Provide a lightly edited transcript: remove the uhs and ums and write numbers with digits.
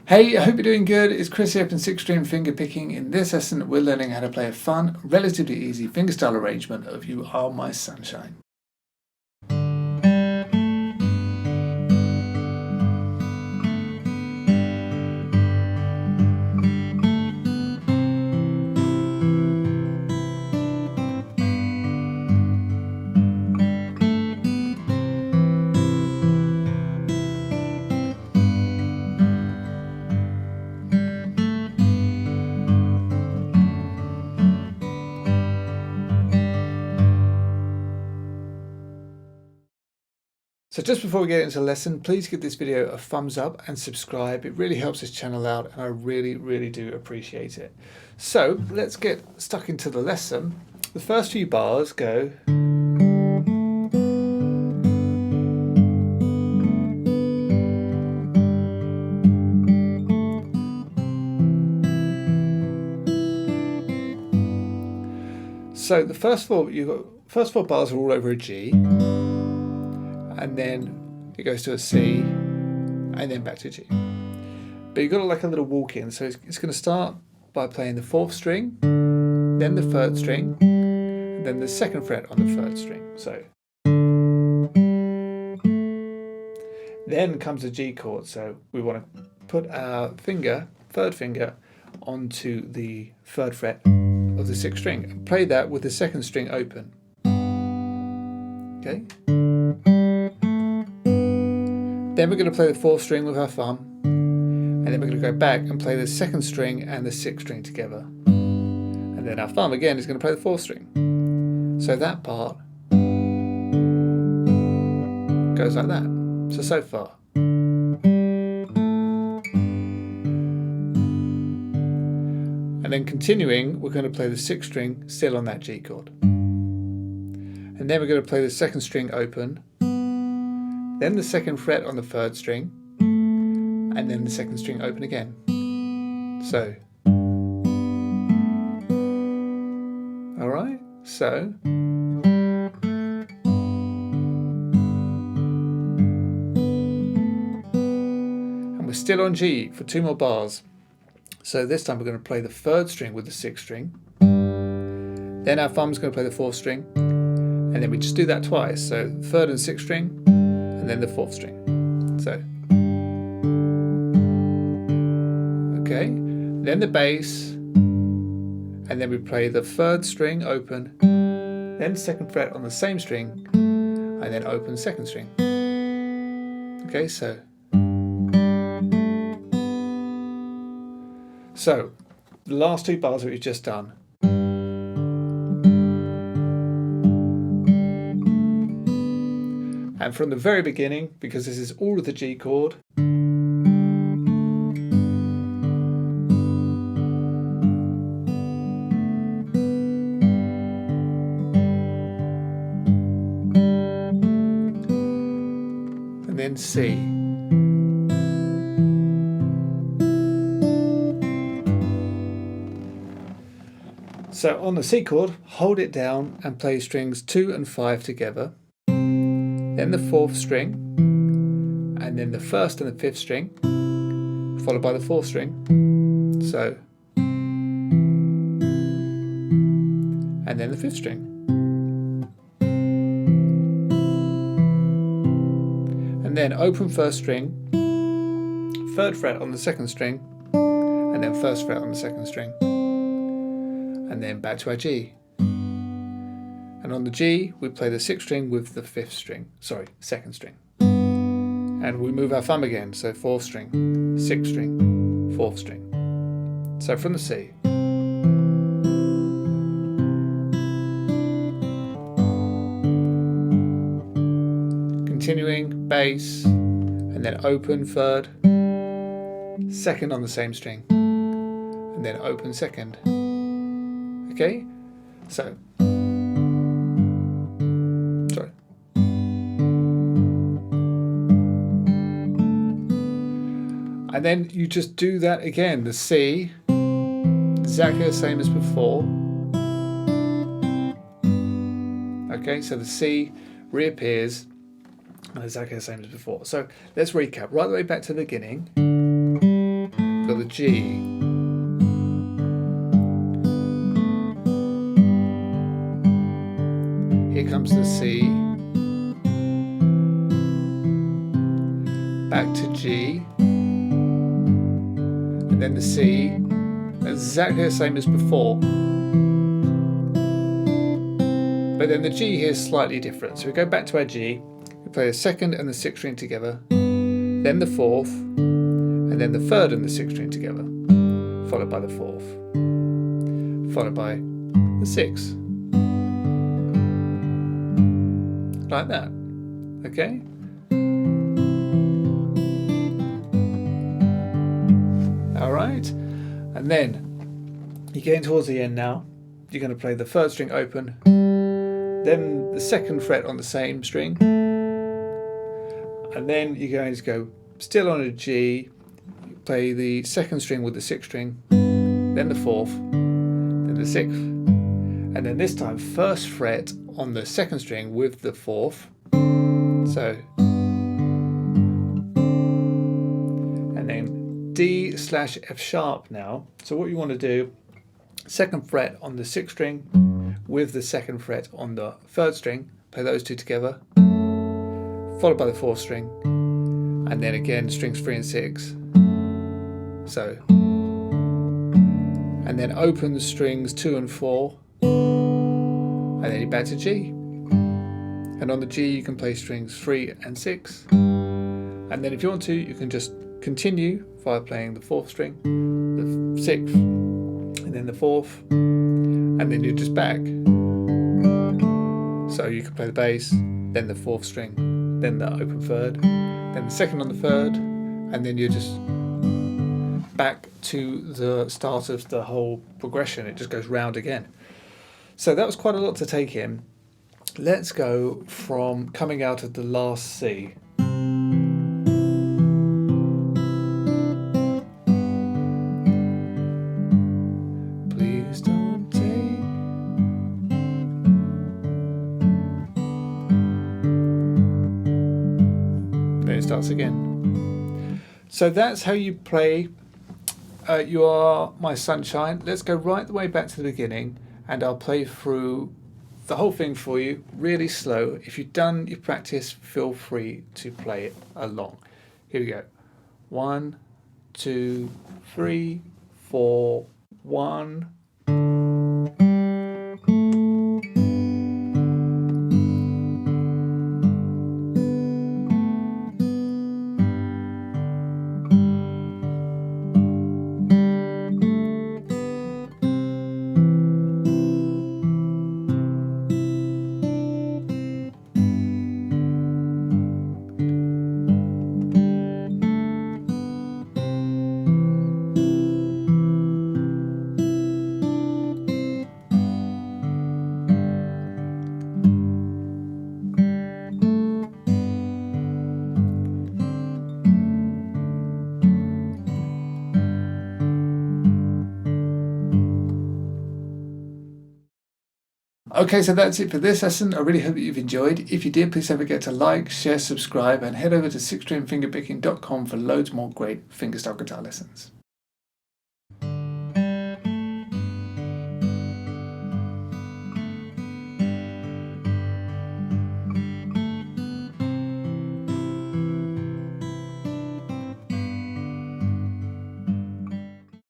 Hey, I hope you're doing good. It's Chris here from 6-string Fingerpicking. In this lesson, we're learning how to play a fun, relatively easy fingerstyle arrangement of You Are My Sunshine. So just before we get into the lesson, please give this video a thumbs up and subscribe. It really helps this channel out and I really do appreciate it. So let's get stuck into the lesson. The first few bars go. So the first four bars are all over a G. And then it goes to a C, and then back to G. But you've got like a little walk in, so it's going to start by playing the 4th string, then the 3rd string, and then the 2nd fret on the 3rd string. So then comes a G chord, so we want to put our 3rd finger, onto the 3rd fret of the 6th string and play that with the 2nd string open. Okay. Then we're going to play the 4th string with our thumb, and then we're going to go back and play the 2nd string and the 6th string together. And then our thumb again is going to play the 4th string. So that part goes like that. So far. And then continuing, we're going to play the 6th string still on that G chord. And then we're going to play the 2nd string open, then the 2nd fret on the 3rd string, and then the 2nd string open again. So, alright, so. And we're still on G for 2 more bars. So this time we're going to play the 3rd string with the 6th string. Then our thumb's going to play the 4th string. And then we just do that twice. So 3rd and 6th string, and then the 4th string. So, okay, then the bass, and then we play the 3rd string open, then 2nd fret on the same string, and then open 2nd string. Okay, so the last 2 bars that we've just done. And from the very beginning, because this is all of the G chord, and then C. So on the C chord, hold it down and play strings 2 and 5 together. Then the 4th string, and then the 1st and the 5th string, followed by the 4th string. So, and then the 5th string. And then open 1st string, 3rd fret on the 2nd string, and then 1st fret on the 2nd string. And then back to our G. And on the G, we play the 6th string with the 2nd string. And we move our thumb again, so 4th string, 6th string, 4th string. So from the C. Continuing, bass, and then open 3rd, 2nd on the same string, and then open 2nd. Okay, so. And then you just do that again. The C, exactly the same as before. Okay, so the C reappears and exactly the same as before. So let's recap right the way back to the beginning. got the G. Here comes the C. Back to G. And then the C. Exactly the same as before. But then the G here is slightly different. So we go back to our G. We play the second and the sixth string together. Then the fourth. And then the third and the sixth string together. Followed by the fourth. Followed by the sixth. Like that. Okay? Alright. And then you're getting towards the end now. You're going to play the third string open, then the second fret on the same string, and then you're going to go still on a G, you play the second string with the sixth string, then the fourth, then the sixth, and then this time first fret on the second string with the fourth. So, and then D/F sharp now. So what you want to do, second fret on the sixth string with the second fret on the third string, play those two together, followed by the fourth string, and then again strings 3 and 6. So, and then open the strings 2 and 4, and then you're back to G. And on the G you can play strings 3 and 6, and then if you want to you can just continue via playing the fourth string, the sixth, and then the fourth, and then you're just back. So you can play the bass, then the fourth string, then the open third, then the second on the third, and then you're just back to the start of the whole progression. It just goes round again. So that was quite a lot to take in. Let's go from coming out of the last C. Please don't take. Then it starts again. So that's how you play You Are My Sunshine. Let's go right the way back to the beginning, and I'll play through the whole thing for you really slow. If you've done your practice, feel free to play it along. Here we go. 1, 2, 3, 4, 1. Okay, so that's it for this lesson. I really hope that you've enjoyed. If you did, please don't forget to like, share, subscribe, and head over to 6stringfingerpicking.com for loads more great fingerstyle guitar lessons.